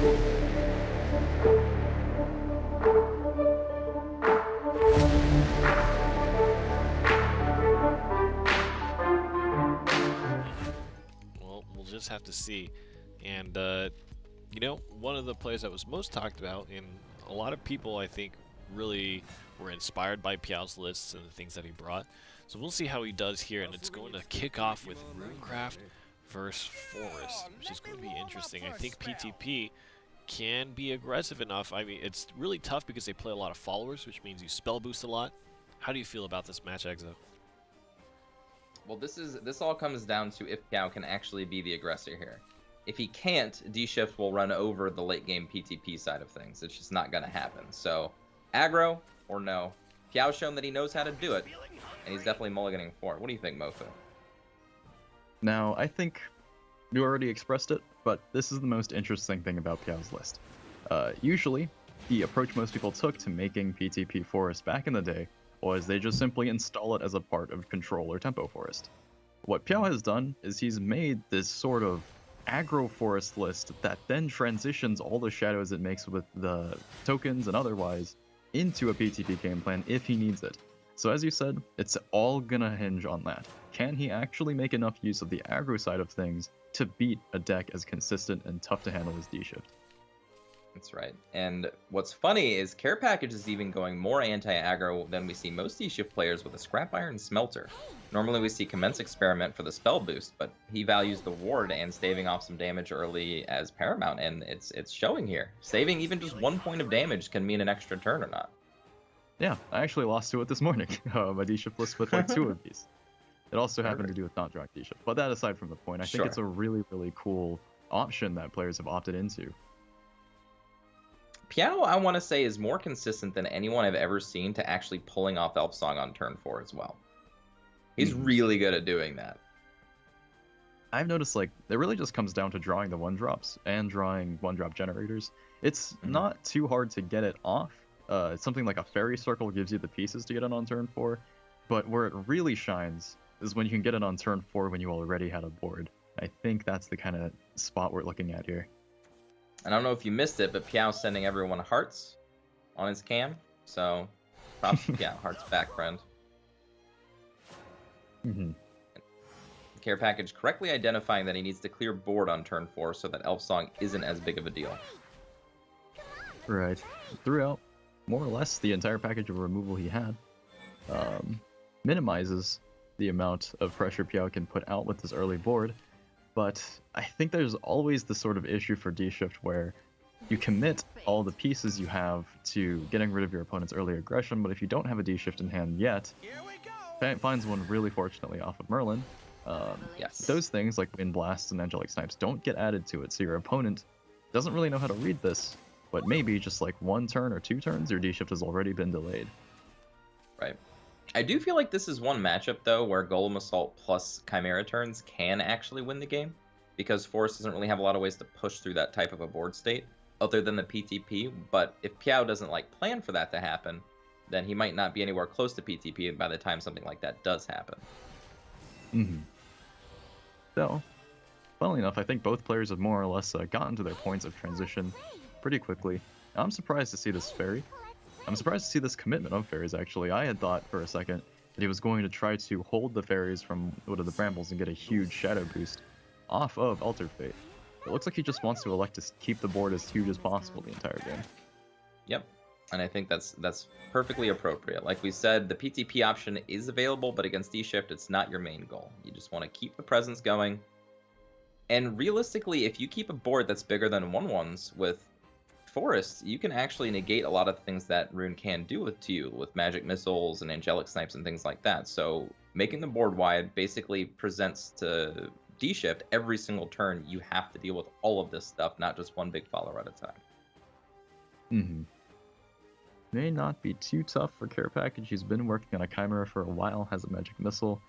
Well, we'll just have to see. And, you know, one of the players that was most talked about, and a lot of people, I think, really were inspired by Piao's lists and the things that he brought. So we'll see how he does here, and it's going to kick off with Runecraft versus Forest, which is going to be interesting. I think PTP can be aggressive enough. I mean, it's really tough because they play a lot of followers, which means you spell boost a lot. How do you feel about this match, Exo? Well, this all comes down to if Piao can actually be the aggressor here. If he can't, D-Shift will run over the late game PTP side of things. It's just not going to happen. So, aggro or no? Piao's shown that he knows how to do it, and he's definitely mulliganing for it. What do you think, Mofo? Now, I think you already expressed it, but this is the most interesting thing about Piao's list. Usually, the approach most people took to making PTP Forest back in the day was they just simply install it as a part of Control or Tempo Forest. What Piao has done is he's made this sort of aggro forest list that then transitions all the shadows it makes with the tokens and otherwise into a PTP game plan if he needs it. So as you said, it's all gonna hinge on that. Can he actually make enough use of the aggro side of things to beat a deck as consistent and tough to handle as D-Shift? That's right. And what's funny is Carepackage is even going more anti-aggro than we see most D-Shift players with a Scrap Iron Smelter. Normally we see Commence Experiment for the spell boost, but he values the ward and staving off some damage early as paramount, and it's showing here. Saving even just 1 point of damage can mean an extra turn or not. Yeah, I actually lost to it this morning. My D-Shift list with like 2 of these. It also happened to do with not drawing D-Shift. But that aside from the point, I think it's a really, really cool option that players have opted into. Piao, I want to say, is more consistent than anyone I've ever seen to actually pulling off Elf Song on turn 4 as well. He's really good at doing that. I've noticed, like, it really just comes down to drawing the 1-drops and drawing 1-drop generators. It's not too hard to get it off. It's something like a Fairy Circle gives you the pieces to get it on turn 4, but where it really shines is when you can get it on turn 4 when you already had a board. I think that's the kind of spot we're looking at here. And I don't know if you missed it, but Piao's sending everyone hearts on his cam. So, props to Piao. Hearts back, friend. Carepackage correctly identifying that he needs to clear board on turn 4 so that Elf Song isn't as big of a deal. Right. Threw out more or less the entire package of removal he had. Minimizes the amount of pressure Piao can put out with this early board. But I think there's always the sort of issue for D-Shift where you commit all the pieces you have to getting rid of your opponent's early aggression, but if you don't have a D-Shift in hand yet, finds one really fortunately off of Merlin. Those things like Wind Blasts and Angelic Snipes don't get added to it, so your opponent doesn't really know how to read this, but maybe just like 1 turn or 2 turns, your D-Shift has already been delayed. Right. I do feel like this is one matchup, though, where Golem Assault plus Chimera turns can actually win the game, because Forest doesn't really have a lot of ways to push through that type of a board state, other than the PTP, but if Piao doesn't plan for that to happen, then he might not be anywhere close to PTP by the time something like that does happen. So, funnily enough, I think both players have more or less gotten to their points of transition pretty quickly. I'm surprised to see this Fairy. I'm surprised to see this commitment of Fairies, actually. I had thought for a second that he was going to try to hold the Fairies from the Brambles and get a huge Shadow boost off of Altered Fate. It looks like he just wants to elect to keep the board as huge as possible the entire game. Yep, and I think that's perfectly appropriate. Like we said, the PTP option is available, but against D-Shift, it's not your main goal. You just want to keep the presence going. And realistically, if you keep a board that's bigger than 1/1s with Forest, you can actually negate a lot of things that Rune can do to you with Magic Missiles and Angelic Snipes and things like that. So making the board wide basically presents to D-Shift every single turn you have to deal with all of this stuff, not just one big follower at a time. May not be too tough for Carepackage. He's been working on a Chimera for a while, has a Magic Missile.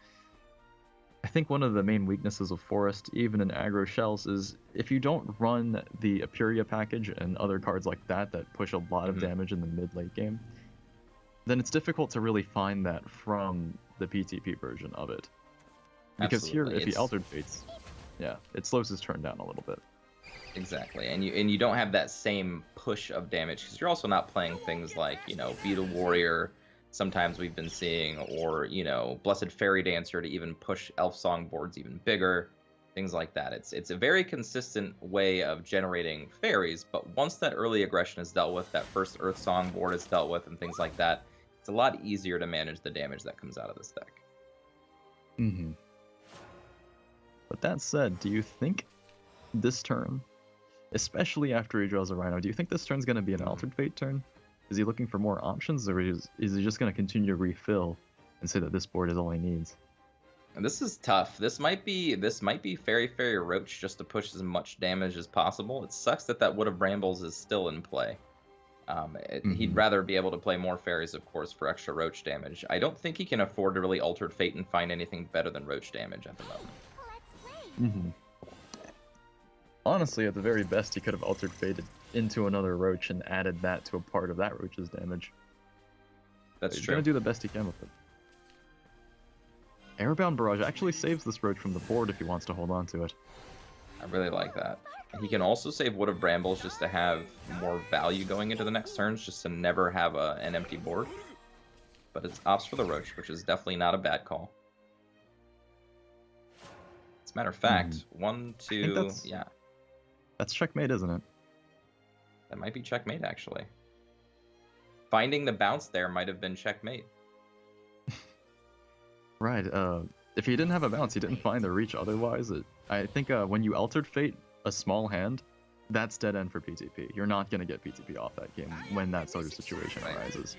I think one of the main weaknesses of Forest, even in aggro shells, is if you don't run the Apuria package and other cards like that that push a lot of damage in the mid-late game, then it's difficult to really find that from the PTP version of it. Because here, if he Altered Fates, it slows his turn down a little bit. Exactly, and you don't have that same push of damage because you're also not playing things like, you know, Beetle Warrior. Sometimes we've been seeing, or, you know, Blessed Fairy Dancer to even push Elf Song boards even bigger, things like that. It's a very consistent way of generating fairies, but once that early aggression is dealt with, that first Earth Song board is dealt with, and things like that, it's a lot easier to manage the damage that comes out of this deck. Mm-hmm. But that said, do you think this turn, especially after he draws a Rhino, do you think this turn's going to be an Altered Fate turn? Is he looking for more options, or is he just going to continue to refill and say that this board is all he needs? And this is tough. This might be Fairy Fairy Roach just to push as much damage as possible. It sucks that Wood of Brambles is still in play. He'd rather be able to play more fairies, of course, for extra Roach damage. I don't think he can afford to really Altered Fate and find anything better than Roach damage at the moment. Honestly, at the very best, he could have Altered Fated into another Roach and added that to a part of that Roach's damage. That's He's true. gonna do the best he can with it. Airbound Barrage actually saves this Roach from the board if he wants to hold on to it. I really like that. He can also save Wood of Brambles just to have more value going into the next turns, just to never have an empty board. But it's opts for the Roach, which is definitely not a bad call. As a matter of fact, 1, 2, yeah. That's checkmate, isn't it? That might be checkmate, actually. Finding the bounce there might have been checkmate. Right, if he didn't have a bounce, he didn't find the reach otherwise. I think when you Altered Fate a small hand, that's dead end for PTP. You're not going to get PTP off that game when that sort of situation arises.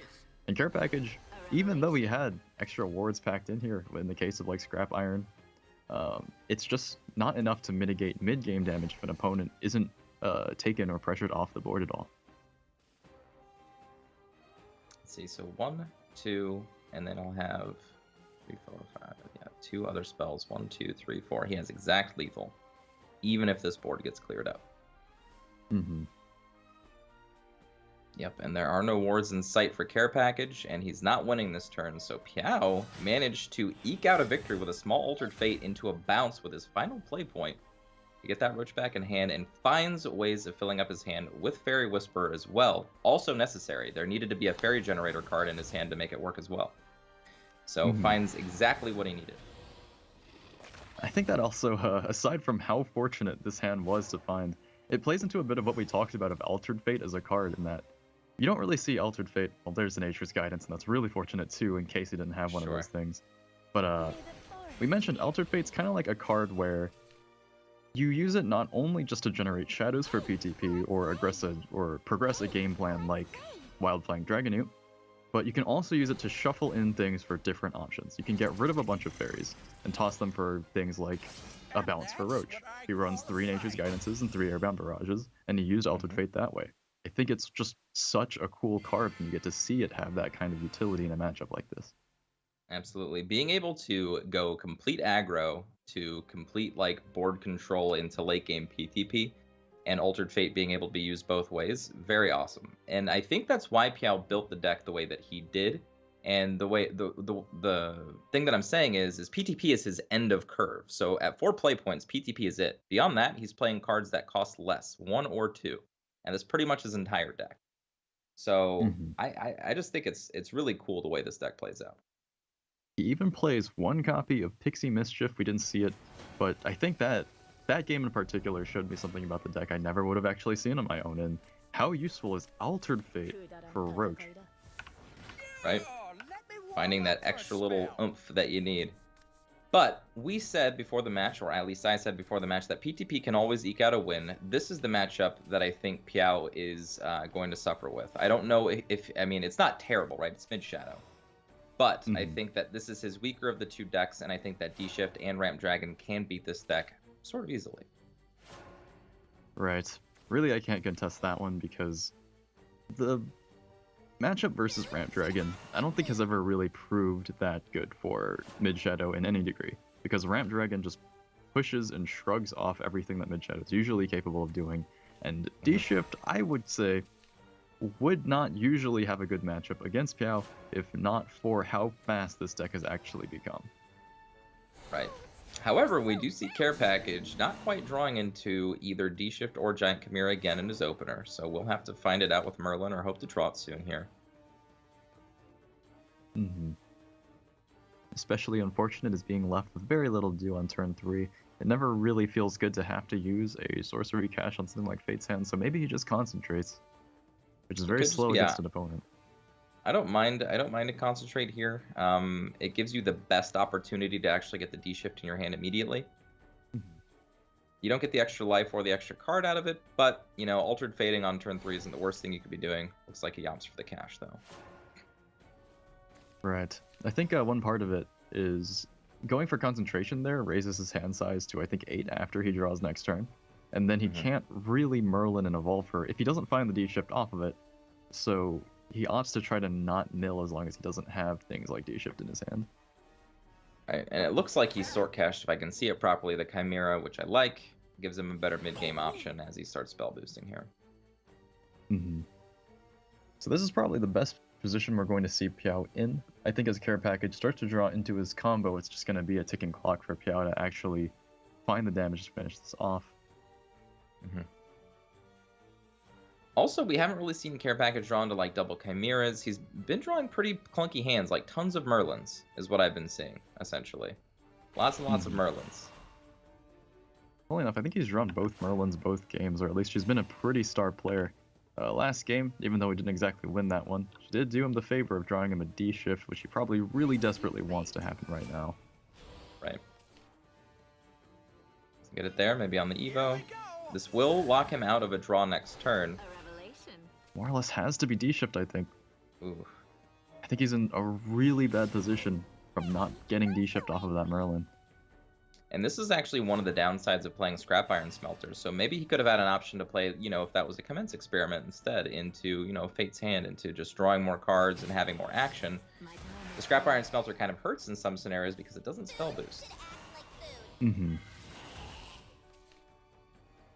And Carepackage, even though he had extra wards packed in here, in the case of like Scrap Iron, it's just not enough to mitigate mid-game damage if an opponent isn't taken or pressured off the board at all. Let's see, so 1, 2, and then I'll have 3, 4, 5. Yeah, 2 other spells. 1, 2, 3, 4. He has exact lethal, even if this board gets cleared up. Yep, and there are no wards in sight for Carepackage, and he's not winning this turn, so Piao managed to eke out a victory with a small Altered Fate into a bounce with his final play point to get that Roach back in hand, and finds ways of filling up his hand with Fairy Whisperer as well. Also necessary. There needed to be a Fairy Generator card in his hand to make it work as well. So finds exactly what he needed. I think that also, aside from how fortunate this hand was to find, it plays into a bit of what we talked about of Altered Fate as a card, in that you don't really see Altered Fate. Well, there's the Nature's Guidance, and that's really fortunate too, in case he didn't have one of those things. But we mentioned Altered Fate's kind of like a card where you use it not only just to generate shadows for PTP or progress a game plan like Wildflying Dragonute, but you can also use it to shuffle in things for different options. You can get rid of a bunch of fairies and toss them for things like a bounce for Roach. He runs 3 Nature's Guidances and 3 Airbound Barrages, and he used Altered Fate that way. I think it's just such a cool card when you get to see it have that kind of utility in a matchup like this. Absolutely. Being able to go complete aggro to complete like board control into late game PTP, and Altered Fate being able to be used both ways, very awesome. And I think that's why Piao built the deck the way that he did. And the way the thing that I'm saying is PTP is his end of curve. So at 4 play points, PTP is it. Beyond that, he's playing cards that cost less, 1 or 2, and that's pretty much his entire deck. So I just think it's really cool the way this deck plays out. He even plays 1 copy of Pixie Mischief. We didn't see it, but I think that game in particular showed me something about the deck I never would have actually seen on my own, and how useful is Altered Fate for Roach? Right? Finding that extra little oomph that you need. But we said before the match, or at least I said before the match, that PTP can always eke out a win. This is the matchup that I think Piao is going to suffer with. I don't know if I mean, it's not terrible, right? It's mid-shadow. But I think that this is his weaker of the 2 decks, and I think that D-Shift and Ramp Dragon can beat this deck sort of easily. Right. Really, I can't contest that one, because the matchup versus Ramp Dragon, I don't think has ever really proved that good for Mid-Shadow in any degree, because Ramp Dragon just pushes and shrugs off everything that Mid-Shadow is usually capable of doing, and D-Shift, I would say, would not usually have a good matchup against Piao if not for how fast this deck has actually become. Right. However, we do see Carepackage not quite drawing into either D-Shift or Giant Chimera again in his opener, so we'll have to find it out with Merlin or hope to draw it soon here. Especially unfortunate is being left with very little to do on turn 3. It never really feels good to have to use a sorcery cache on something like Fate's Hand, so maybe he just concentrates, which is very slow against an opponent. I don't mind to concentrate here. It gives you the best opportunity to actually get the D-Shift in your hand immediately. You don't get the extra life or the extra card out of it, but, you know, Altered Fading on turn 3 isn't the worst thing you could be doing. Looks like he opts for the cache, though. Right. I think one part of it is going for concentration there raises his hand size to, I think, 8 after he draws next turn. And then he can't really Merlin and Evolve her if he doesn't find the D-Shift off of it. So he opts to try to not mill as long as he doesn't have things like D-Shift in his hand. Right, and it looks like he's sort cached, if I can see it properly, the Chimera, which I like. Gives him a better mid-game option as he starts spell boosting here. So this is probably the best position we're going to see Piao in. I think as Carepackage starts to draw into his combo, it's just going to be a ticking clock for Piao to actually find the damage to finish this off. Also, we haven't really seen Carepackage draw into like double Chimeras. He's been drawing pretty clunky hands, like tons of Merlins is what I've been seeing, essentially. Lots and lots of Merlins. Funnily enough, I think he's drawn both Merlins both games, or at least he's been a pretty star player. Last game, even though he didn't exactly win that one, she did do him the favor of drawing him a D-Shift, which he probably really desperately wants to happen right now. Right. Let's get it there, maybe on the Evo. This will lock him out of a draw next turn. More or less has to be D-Shift, I think. Ooh. I think he's in a really bad position from not getting D-Shift off of that Merlin. And this is actually one of the downsides of playing Scrap Iron Smelters. So maybe he could have had an option to play, you know, if that was a Commence Experiment instead, into, you know, Fate's Hand, into just drawing more cards and having more action. The Scrap Iron Smelter kind of hurts in some scenarios because it doesn't spell boost.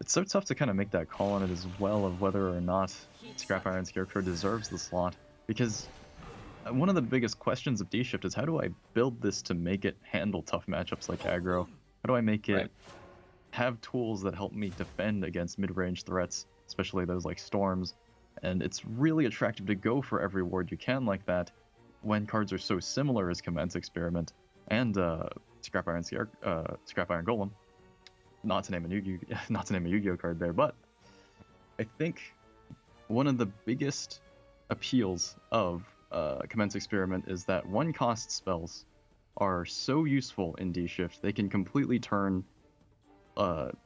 It's so tough to kind of make that call on it as well of whether or not Scrap Iron Scarecrow deserves the slot, because one of the biggest questions of D-Shift is how do I build this to make it handle tough matchups like aggro? How do I make it have tools that help me defend against mid-range threats, especially those like storms? And it's really attractive to go for every ward you can like that when cards are so similar as Commence Experiment and Scrap Iron Golem. Not to name a Yu-Gi-Oh card there, but I think one of the biggest appeals of Commence Experiment is that one-cost spells are so useful in D-Shift, they can completely turn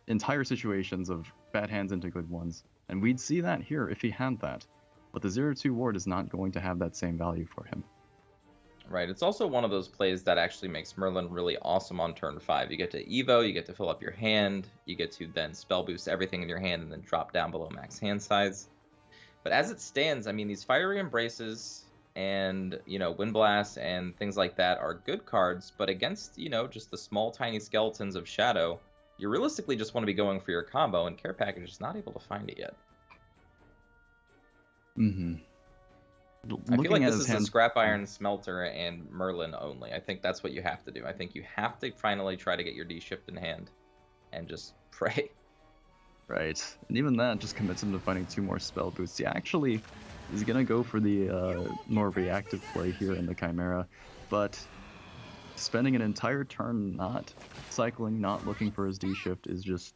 entire situations of bad hands into good ones. And we'd see that here if he had that. But the 0-2 ward is not going to have that same value for him. Right, it's also one of those plays that actually makes Merlin really awesome on turn 5. You get to Evo, you get to fill up your hand, you get to then spell boost everything in your hand and then drop down below max hand size. But as it stands, I mean, these Fiery Embraces and, you know, Wind Blast and things like that are good cards, but against, you know, just the small, tiny skeletons of Shadow, you realistically just want to be going for your combo, and Carepackage is not able to find it yet. I feel like this is a Scrap Iron Smelter and Merlin only. I think that's what you have to do. I think you have to finally try to get your D-Shift in hand and just pray. Right, and even that just commits him to finding 2 more spell boosts. He actually is going to go for the more reactive play here in the Chimera, but spending an entire turn not cycling, not looking for his D-Shift is just...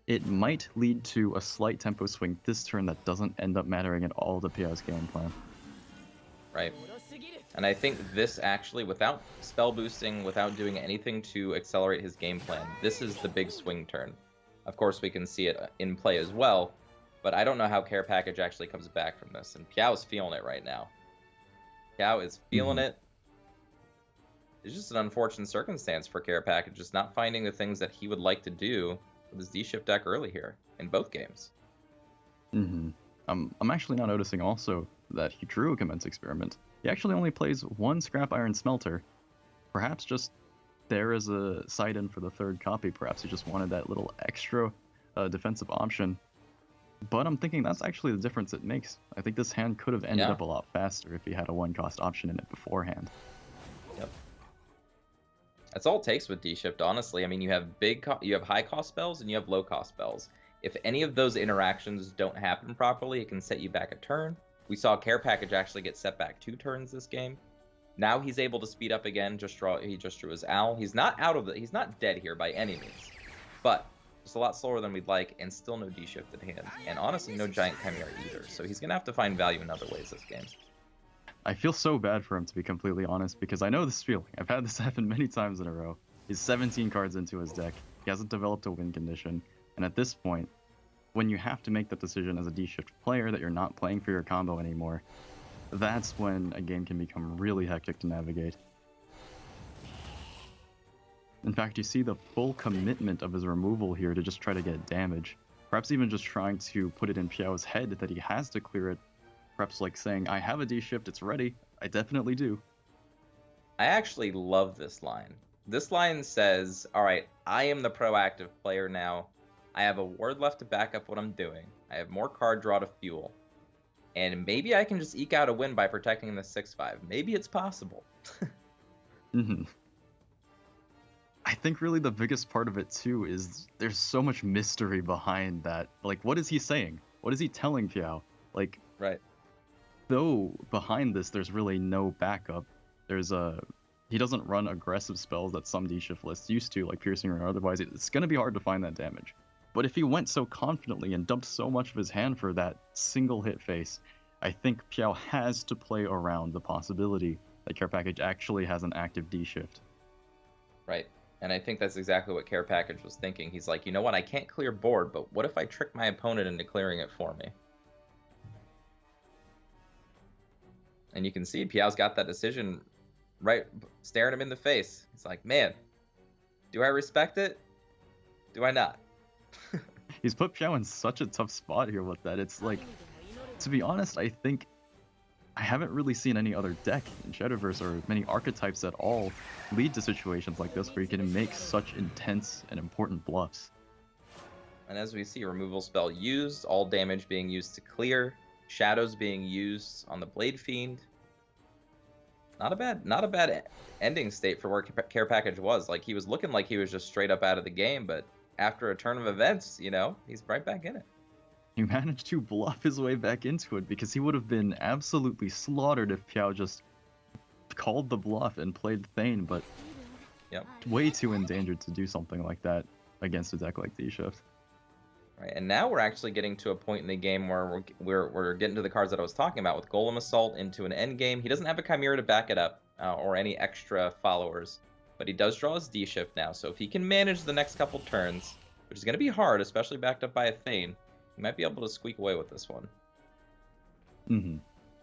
It might lead to a slight tempo swing this turn that doesn't end up mattering at all to Piao's game plan. Right. And I think this actually, without spell boosting, without doing anything to accelerate his game plan, this is the big swing turn. Of course, we can see it in play as well, but I don't know how Carepackage actually comes back from this, and Piao's feeling it right now. Piao is feeling it. It's just an unfortunate circumstance for Carepackage, just not finding the things that he would like to do with his D-Shift deck early here, in both games. I'm actually now noticing also that he drew a Commence Experiment. He actually only plays 1 Scrap Iron Smelter. Perhaps just there as a side-in for the 3rd copy. Perhaps he just wanted that little extra defensive option. But I'm thinking that's actually the difference it makes. I think this hand could have ended up a lot faster if he had a 1-cost option in it beforehand. Yep. That's all it takes with D-Shift, honestly. I mean, you have you have high cost spells and you have low cost spells. If any of those interactions don't happen properly, it can set you back a turn. We saw Carepackage actually get set back 2 turns this game. Now he's able to speed up again. He just drew his owl. He's not he's not dead here by any means, but just a lot slower than we'd like, and still no D-Shift at hand, and honestly no Giant Chimera either. So he's gonna have to find value in other ways this game. I feel so bad for him, to be completely honest, because I know this feeling. I've had this happen many times in a row. He's 17 cards into his deck. He hasn't developed a win condition. And at this point, when you have to make that decision as a D-Shift player that you're not playing for your combo anymore, that's when a game can become really hectic to navigate. In fact, you see the full commitment of his removal here to just try to get damage. Perhaps even just trying to put it in Piao's head that he has to clear it. Perhaps like saying, I have a D-Shift, it's ready. I definitely do. I actually love this line. This line says, all right, I am the proactive player now. I have a ward left to back up what I'm doing. I have more card draw to fuel. And maybe I can just eke out a win by protecting the 6/5. Maybe it's possible. I think really the biggest part of it too is there's so much mystery behind that. Like, what is he saying? What is he telling Piao? Like, Right. Though behind this there's really no backup. He doesn't run aggressive spells that some D-Shift lists used to, like Piercing or otherwise. It's gonna be hard to find that damage. But if he went so confidently and dumped so much of his hand for that single hit face, I think Piao has to play around the possibility that Carepackage actually has an active D-Shift. Right. And I think that's exactly what Carepackage was thinking. He's like, you know what, I can't clear board, but what if I trick my opponent into clearing it for me? And you can see Piao's got that decision right staring him in the face. He's like, man, do I respect it? Do I not? He's put Piao in such a tough spot here with that. It's like, to be honest, I think I haven't really seen any other deck in Shadowverse or many archetypes at all lead to situations like this where you can make such intense and important bluffs. And as we see, removal spell used, all damage being used to clear, shadows being used on the Blade Fiend. Not a bad ending state for where Carepackage was. Like, he was looking like he was just straight up out of the game, but after a turn of events, you know, he's right back in it. He managed to bluff his way back into it because he would have been absolutely slaughtered if Piao just called the bluff and played Thane, but Yep. way too endangered to do something like that against a deck like D-Shift. Right, and now we're actually getting to a point in the game where we're getting to the cards that I was talking about with Golem Assault into an end game. He doesn't have a Chimera to back it up or any extra followers, but he does draw his D-Shift now. So if he can manage the next couple turns, which is going to be hard, especially backed up by a Thane, he might be able to squeak away with this one.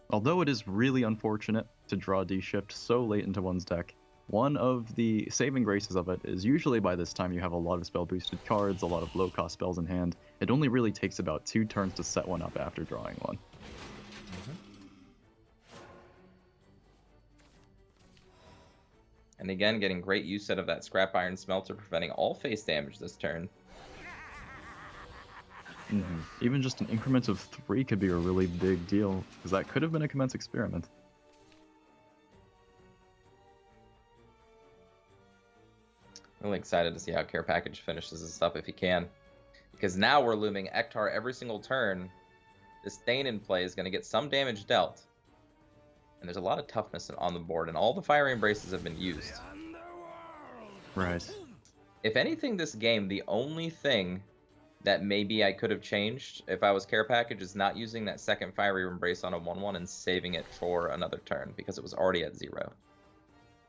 Although it is really unfortunate to draw D-Shift so late into one's deck, one of the saving graces of it is usually by this time you have a lot of spell boosted cards, a lot of low cost spells in hand. It only really takes about 2 turns to set one up after drawing one. And again, getting great use out of that Scrap Iron Smelter, preventing all face damage this turn. Even just an increment of 3 could be a really big deal, because that could have been a Commence Experiment. Really excited to see how Carepackage finishes this up if he can. Because now we're looming Ektar every single turn. This Thane in play is going to get some damage dealt. And there's a lot of toughness on the board, and all the Fiery Embraces have been used. Right. If anything, this game, the only thing that maybe I could have changed if I was Carepackage is not using that second Fiery Embrace on a 1/1 and saving it for another turn, because it was already at 0.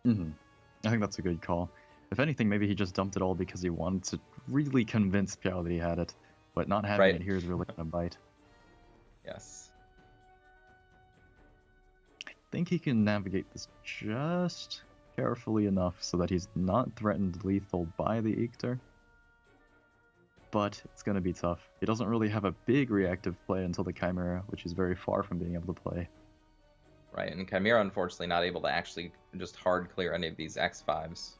I think that's a good call. If anything, maybe he just dumped it all because he wanted to really convince Piao that he had it, but not having it here is really gonna bite. Yes. I think he can navigate this just carefully enough so that he's not threatened lethal by the Eekter. But it's gonna be tough. He doesn't really have a big reactive play until the Chimera, which he's very far from being able to play. Right, and Chimera unfortunately not able to actually just hard clear any of these X5s.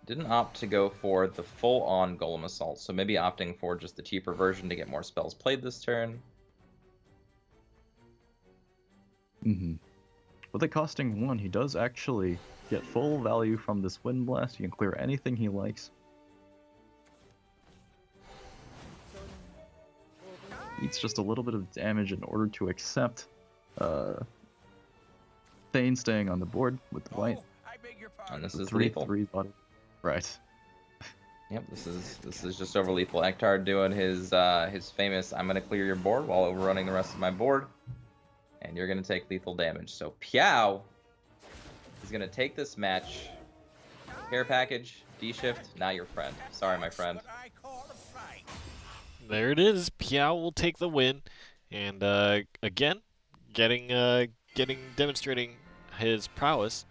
Didn't opt to go for the full-on Golem Assault, so maybe opting for just the cheaper version to get more spells played this turn. With it costing 1, he does actually get full value from this Wind Blast. He can clear anything he likes. Needs just a little bit of damage in order to accept Thane staying on the board with the white. And this The is 3 lethal. 3 bottom. Right. Yep, this is just over lethal. Ektar doing his famous "I'm gonna clear your board" while overrunning the rest of my board, and you're gonna take lethal damage. So Piao is gonna take this match. Carepackage, D-shift, not your friend. Sorry, my friend. There it is. Piao will take the win, and again, demonstrating his prowess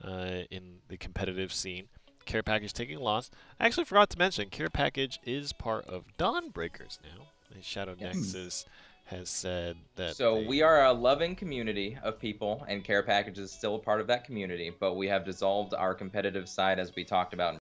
in the competitive scene. Carepackage taking a loss. I actually forgot to mention, Carepackage is part of Dawnbreakers now. And Shadow Yes. Nexus has said that. So we are a loving community of people, and Carepackage is still a part of that community, but we have dissolved our competitive side as we talked about.